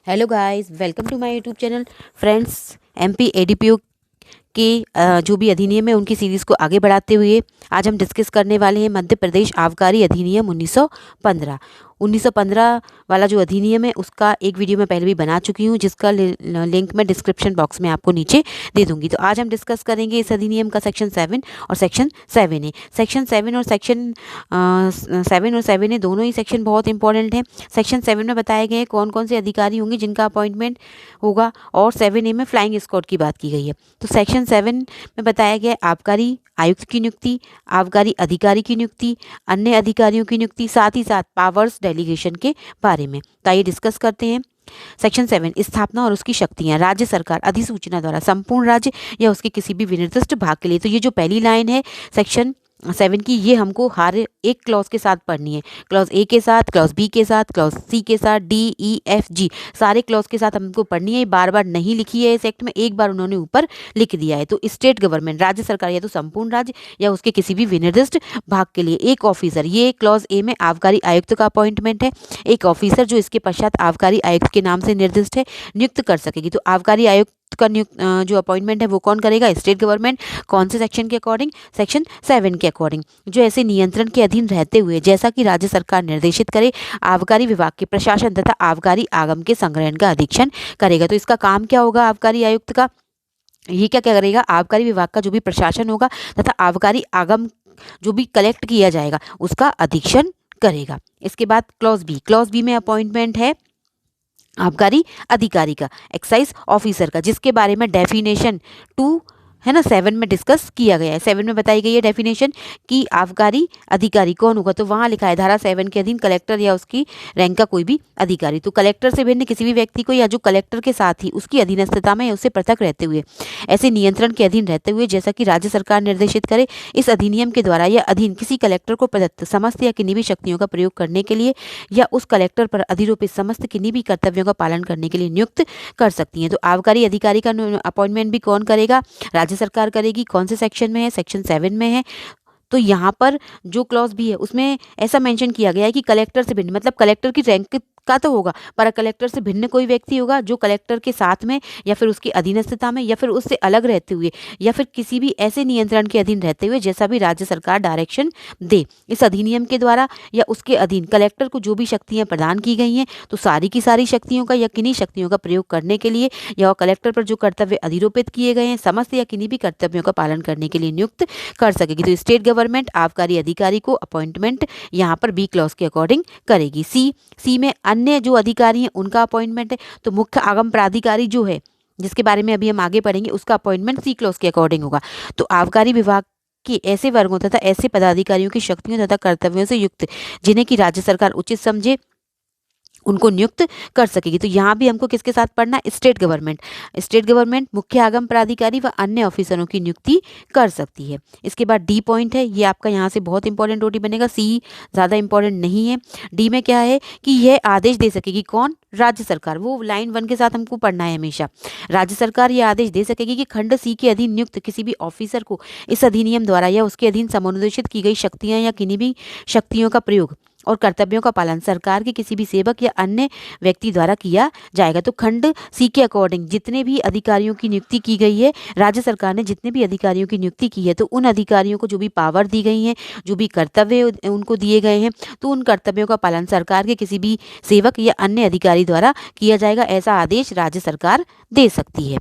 Hello guys, welcome to my YouTube channel. Friends, MP ADPO के जो भी अधिनियम है उनकी सीरीज़ को आगे बढ़ाते हुए आज हम डिस्कस करने वाले हैं मध्य प्रदेश आबकारी अधिनियम 1915। 1915 वाला जो अधिनियम है उसका एक वीडियो मैं पहले भी बना चुकी हूँ, जिसका लिंक मैं डिस्क्रिप्शन बॉक्स में आपको नीचे दे दूंगी। तो आज हम डिस्कस करेंगे इस अधिनियम का सेक्शन 7 और सेक्शन 7 है। सेक्शन 7 और सेक्शन 7 है, दोनों ही सेक्शन बहुत इंपॉर्टेंट हैं। सेक्शन 7 में बताए गए हैं कौन कौन से अधिकारी होंगे जिनका अपॉइंटमेंट होगा, और 7A में फ्लाइंग स्क्वाड की बात की गई है। तो सेक्शन 7 में बताया गया है आबकारी आयुक्त की नियुक्ति, आबकारी अधिकारी की नियुक्ति, अन्य अधिकारियों की नियुक्ति, साथ ही साथ पावर्स डेलीगेशन के बारे में। तो आइए डिस्कस करते हैं। सेक्शन 7, स्थापना और उसकी शक्तियां। राज्य सरकार अधिसूचना द्वारा संपूर्ण राज्य या उसके किसी भी विनिर्दिष्ट भाग के लिए, तो ये जो पहली लाइन है सेक्शन 7 की, ये हमको हर एक क्लॉज के साथ पढ़नी है। क्लॉज ए के साथ, क्लॉज बी के साथ, क्लॉज सी के साथ, डी ई एफ जी, सारे क्लॉज के साथ हमको पढ़नी है। बार बार नहीं लिखी है इस एक्ट में, एक बार उन्होंने ऊपर लिख दिया है। तो स्टेट गवर्नमेंट, राज्य सरकार या तो संपूर्ण राज्य या उसके किसी भी विनिर्दिष्ट भाग के लिए एक ऑफिसर, ये क्लॉज ए में आबकारी आयुक्त का अपॉइंटमेंट है। एक ऑफिसर जो इसके पश्चात आबकारी आयुक्त के नाम से निर्दिष्ट है, नियुक्त कर सकेगी। तो आबकारी आयुक्त का जो अपॉइंटमेंट है वो कौन करेगा? State government. कौन से सेक्शन के अकॉर्डिंग? सेक्शन 7 के अकॉर्डिंग। जो ऐसे नियंत्रण के अधीन रहते हुए, जैसा कि राज्य सरकार निर्देशित करे, आबकारी विभाग के प्रशासन तथा आबकारी आगम के संग्रहण का अधीक्षण करेगा। तो इसका काम क्या होगा आबकारी आयुक्त का? ये क्या क्या करेगा? आबकारी विभाग का जो भी प्रशासन होगा तथा आबकारी आगम जो भी कलेक्ट किया जाएगा उसका अधीक्षण करेगा। इसके बाद क्लॉज बी। क्लॉज बी में अपॉइंटमेंट है आबकारी अधिकारी का, एक्साइज ऑफिसर का, जिसके बारे में डेफिनेशन 2 है ना 7 में डिस्कस किया गया है। 7 में बताई गई है डेफिनेशन कि आबकारी अधिकारी कौन होगा। तो वहाँ लिखा है धारा 7 के अधीन कलेक्टर या उसकी रैंक का कोई भी अधिकारी। तो कलेक्टर से भिन्न किसी भी व्यक्ति को, या जो कलेक्टर के साथ ही उसकी अधीनस्थता में उससे पृथक रहते हुए, ऐसे नियंत्रण के अधीन रहते हुए, जैसा कि राज्य सरकार निर्देशित करे, इस अधिनियम के द्वारा या अधीन किसी कलेक्टर को प्रदत्त समस्त या किन्हीं भी शक्तियों का प्रयोग करने के लिए या उस कलेक्टर पर अधिरोपित समस्त किन्हीं भी कर्तव्यों का पालन करने के लिए नियुक्त कर सकती हैं। तो आबकारी अधिकारी का अपॉइंटमेंट भी कौन करेगा? राज्य सरकार करेगी। कौन से सेक्शन में है? सेक्शन 7 में है। तो यहाँ पर जो क्लॉज भी है उसमें ऐसा मेंशन किया गया है कि कलेक्टर से भिन्न, मतलब कलेक्टर की रैंक का तो होगा, पर कलेक्टर से भिन्न कोई व्यक्ति होगा जो कलेक्टर के साथ में या फिर उसकी अधीनस्थता में या फिर उससे अलग रहते हुए या फिर किसी भी ऐसे नियंत्रण के अधीन रहते हुए, जैसा भी राज्य सरकार डायरेक्शन दे। इस अधिनियम के द्वारा या उसके अधीन कलेक्टर को जो भी शक्तियां प्रदान की गई हैं, तो सारी की सारी शक्तियों का या किन्हीं शक्तियों का प्रयोग करने के लिए या कलेक्टर पर जो कर्तव्य अधिरोपित किए गए हैं, समस्त या किन्हीं भी कर्तव्यों का पालन करने के लिए नियुक्त कर सकेगी। तो स्टेट गवर्नमेंट आबकारी अधिकारी को अपॉइंटमेंट यहाँ पर बी क्लॉज के अकॉर्डिंग करेगी। सी में अन्य जो अधिकारी हैं उनका अपॉइंटमेंट है। तो मुख्य आगम प्राधिकारी जो है, जिसके बारे में अभी हम आगे पढ़ेंगे, उसका अपॉइंटमेंट सी क्लॉज के अकॉर्डिंग होगा। तो आबकारी विभाग के ऐसे वर्गों तथा ऐसे पदाधिकारियों की शक्तियों तथा कर्तव्यों से युक्त जिन्हें की राज्य सरकार उचित समझे, उनको नियुक्त कर सकेगी। तो यहाँ भी हमको किसके साथ पढ़ना? State government. स्टेट गवर्नमेंट मुख्य आगम प्राधिकारी व अन्य ऑफिसरों की नियुक्ति कर सकती है। इसके बाद डी पॉइंट है, ये आपका यहाँ से बहुत इंपॉर्टेंट ओटी बनेगा। सी ज़्यादा इंपॉर्टेंट नहीं है। डी में क्या है कि यह आदेश दे सकेगी। कौन? राज्य सरकार। वो लाइन 1 के साथ हमको पढ़ना है हमेशा। राज्य सरकार ये आदेश दे सकेगी कि खंड सी के अधीन नियुक्त किसी भी ऑफिसर को इस अधिनियम द्वारा या उसके अधीन समनुदेशित की गई शक्तियां या किन्हीं भी शक्तियों का प्रयोग और कर्तव्यों का पालन सरकार के किसी भी सेवक या अन्य व्यक्ति द्वारा किया जाएगा। तो खंड सी के अकॉर्डिंग जितने भी अधिकारियों की नियुक्ति की गई है, राज्य सरकार ने जितने भी अधिकारियों की नियुक्ति की है, तो उन अधिकारियों को जो भी पावर दी गई हैं, जो भी कर्तव्य उनको दिए गए हैं, तो उन कर्तव्यों का पालन सरकार के किसी भी सेवक या अन्य अधिकारी द्वारा किया जाएगा। ऐसा आदेश राज्य सरकार दे सकती है।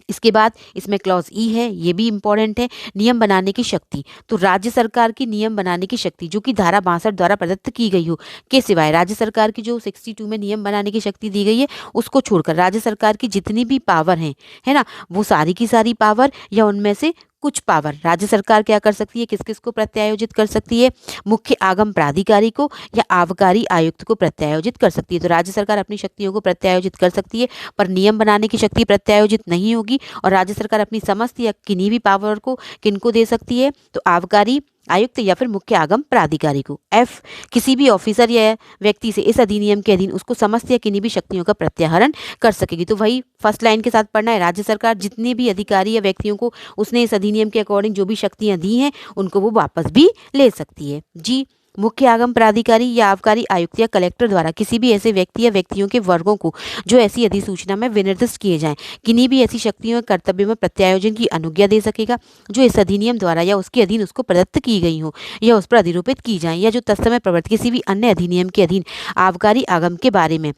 इसके बाद इसमें क्लॉज ई है, ये भी इंपॉर्टेंट है। नियम बनाने की शक्ति। तो राज्य सरकार की नियम बनाने की शक्ति जो कि धारा 62 द्वारा प्रदत्त की गई हो के सिवाय, राज्य सरकार की जो 62 में नियम बनाने की शक्ति दी गई है उसको छोड़कर राज्य सरकार की जितनी भी पावर हैं, है ना, वो सारी की सारी पावर या उनमें से कुछ पावर राज्य सरकार क्या कर सकती है? किस किस को प्रत्यायोजित कर सकती है? मुख्य आगम प्राधिकारी को या आबकारी आयुक्त को प्रत्यायोजित कर सकती है। तो राज्य सरकार अपनी शक्तियों को प्रत्यायोजित कर सकती है, पर नियम बनाने की शक्ति प्रत्यायोजित नहीं होगी। और राज्य सरकार अपनी समस्त या किन्हीं भी पावर को किनको दे सकती है? तो आबकारी आयुक्त या फिर मुख्य आगम प्राधिकारी को। एफ, किसी भी ऑफिसर या व्यक्ति से इस अधिनियम के अधीन उसको समस्त या किन्हीं भी शक्तियों का प्रत्याहरण कर सकेगी। तो वही फर्स्ट लाइन के साथ पढ़ना है। राज्य सरकार जितने भी अधिकारी या व्यक्तियों को उसने इस अधिनियम के अकॉर्डिंग जो भी शक्तियां दी हैं उनको वो वापस भी ले सकती है। जी, मुख्य आगम प्राधिकारी या आबकारी आयुक्त या कलेक्टर द्वारा किसी भी ऐसे व्यक्ति या व्यक्तियों के वर्गों को जो ऐसी अधिसूचना में विनिर्दिष्ट किए जाएं किन्हीं भी ऐसी शक्तियों या कर्तव्यों में प्रत्यायोजन की अनुज्ञा दे सकेगा जो इस अधिनियम द्वारा या उसके अधीन उसको प्रदत्त की गई हो या उस पर अधिरोपित की जाए या जो तत्समय प्रवर्तित किसी भी अन्य अधिनियम के अधीन आबकारी आगम के बारे में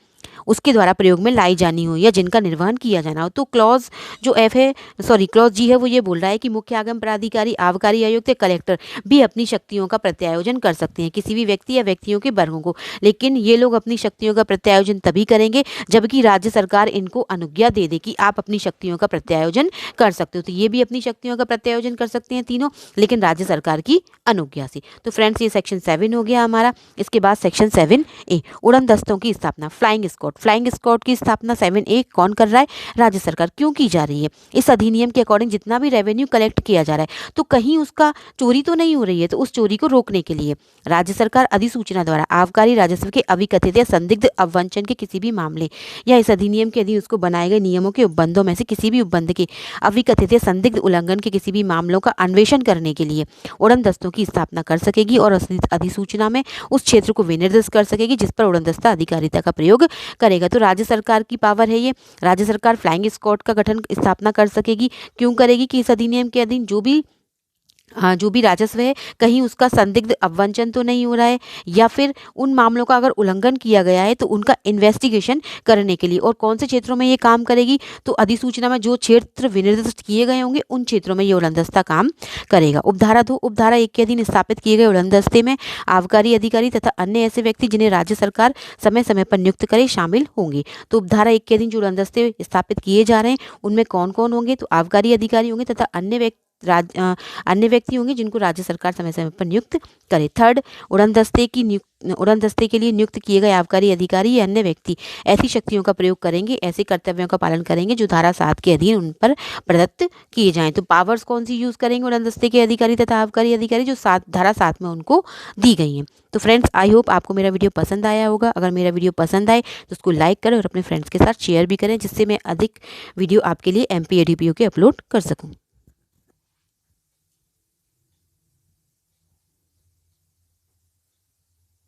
उसके द्वारा प्रयोग में लाई जानी हो या जिनका निर्वहन किया जाना हो। तो क्लॉज जो एफ है क्लॉज जी है वो ये बोल रहा है कि मुख्य आगम प्राधिकारी आबकारी आयुक्त या कलेक्टर भी अपनी शक्तियों का प्रत्यायोजन कर सकते हैं किसी भी व्यक्ति या व्यक्तियों के वर्गों को, लेकिन ये लोग अपनी शक्तियों का प्रत्यायोजन तभी करेंगे जबकि राज्य सरकार इनको अनुज्ञा दे दे कि आप अपनी शक्तियों का प्रत्यायोजन कर सकते हो। तो ये भी अपनी शक्तियों का प्रत्यायोजन कर सकते हैं तीनों, लेकिन राज्य सरकार की अनुज्ञा से। तो फ्रेंड्स ये सेक्शन 7 हो गया हमारा। इसके बाद सेक्शन 7A उड़न दस्तों की स्थापना, फ्लाइंग स्क्वाड की स्थापना 7A कौन कर रहा है? राज्य सरकार। क्यों की जा रही है? इस अधिनियम के अकॉर्डिंग जितना भी रेवेन्यू कलेक्ट किया जा रहा है तो कहीं उसका चोरी तो नहीं हो रही है, तो उस चोरी को रोकने के लिए राज्य सरकार अधिसूचना द्वारा आबकारी राजस्व के अविकथित या संदिग्ध अवंचन के किसी भी मामले या इस अधिनियम के अधीन उसको बनाए गए नियमों के उपबंधों में से किसी भी उपबंध के अविकथित या संदिग्ध उल्लंघन के किसी भी मामलों का अन्वेषण करने के लिए उड़न दस्तों की स्थापना कर सकेगी और अधिसूचना में उस क्षेत्र को विनिर्दिष्ट कर सकेगी जिस पर उड़न दस्ता अधिकारिता का प्रयोग करेगा। तो राज्य सरकार की पावर है ये। राज्य सरकार फ्लाइंग स्क्वाड का गठन स्थापना कर सकेगी। क्यों करेगी? कि इस अधिनियम के अधीन जो भी राजस्व है कहीं उसका संदिग्ध अवंचन तो नहीं हो रहा है या फिर उन मामलों का अगर उल्लंघन किया गया है तो उनका इन्वेस्टिगेशन करने के लिए। और कौन से क्षेत्रों में ये काम करेगी? तो अधिसूचना में जो क्षेत्र विनिर्दिष्ट किए गए होंगे उन क्षेत्रों में ये उड़न दस्ता काम करेगा। उपधारा 2 उपधारा 1 के अधीन स्थापित किए गए उड़न दस्ते में आबकारी अधिकारी तथा अन्य ऐसे व्यक्ति जिन्हें राज्य सरकार समय समय पर नियुक्त करे शामिल होंगे। तो उपधारा 1 के अधीन जो उड़न दस्ते स्थापित किए जा रहे हैं उनमें कौन कौन होंगे? तो आबकारी अधिकारी होंगे तथा अन्य व्यक्ति होंगे जिनको राज्य सरकार समय समय पर नियुक्त करे। थर्ड, उड़न दस्ते के लिए नियुक्त किए गए आबकारी अधिकारी या अन्य व्यक्ति ऐसी शक्तियों का प्रयोग करेंगे, ऐसे कर्तव्यों का पालन करेंगे जो धारा 7 के अधीन उन पर प्रदत्त किए जाएं। तो पावर्स कौन सी यूज करेंगे उड़न दस्ते के अधिकारी तथा आबकारी अधिकारी? जो धारा 7 में उनको दी गई हैं। तो फ्रेंड्स आई होप आपको मेरा वीडियो पसंद आया होगा। अगर मेरा वीडियो पसंद आए तो उसको लाइक करें और अपने फ्रेंड्स के साथ शेयर भी करें जिससे मैं अधिक वीडियो आपके लिए MP ADPO के अपलोड कर सकूँ।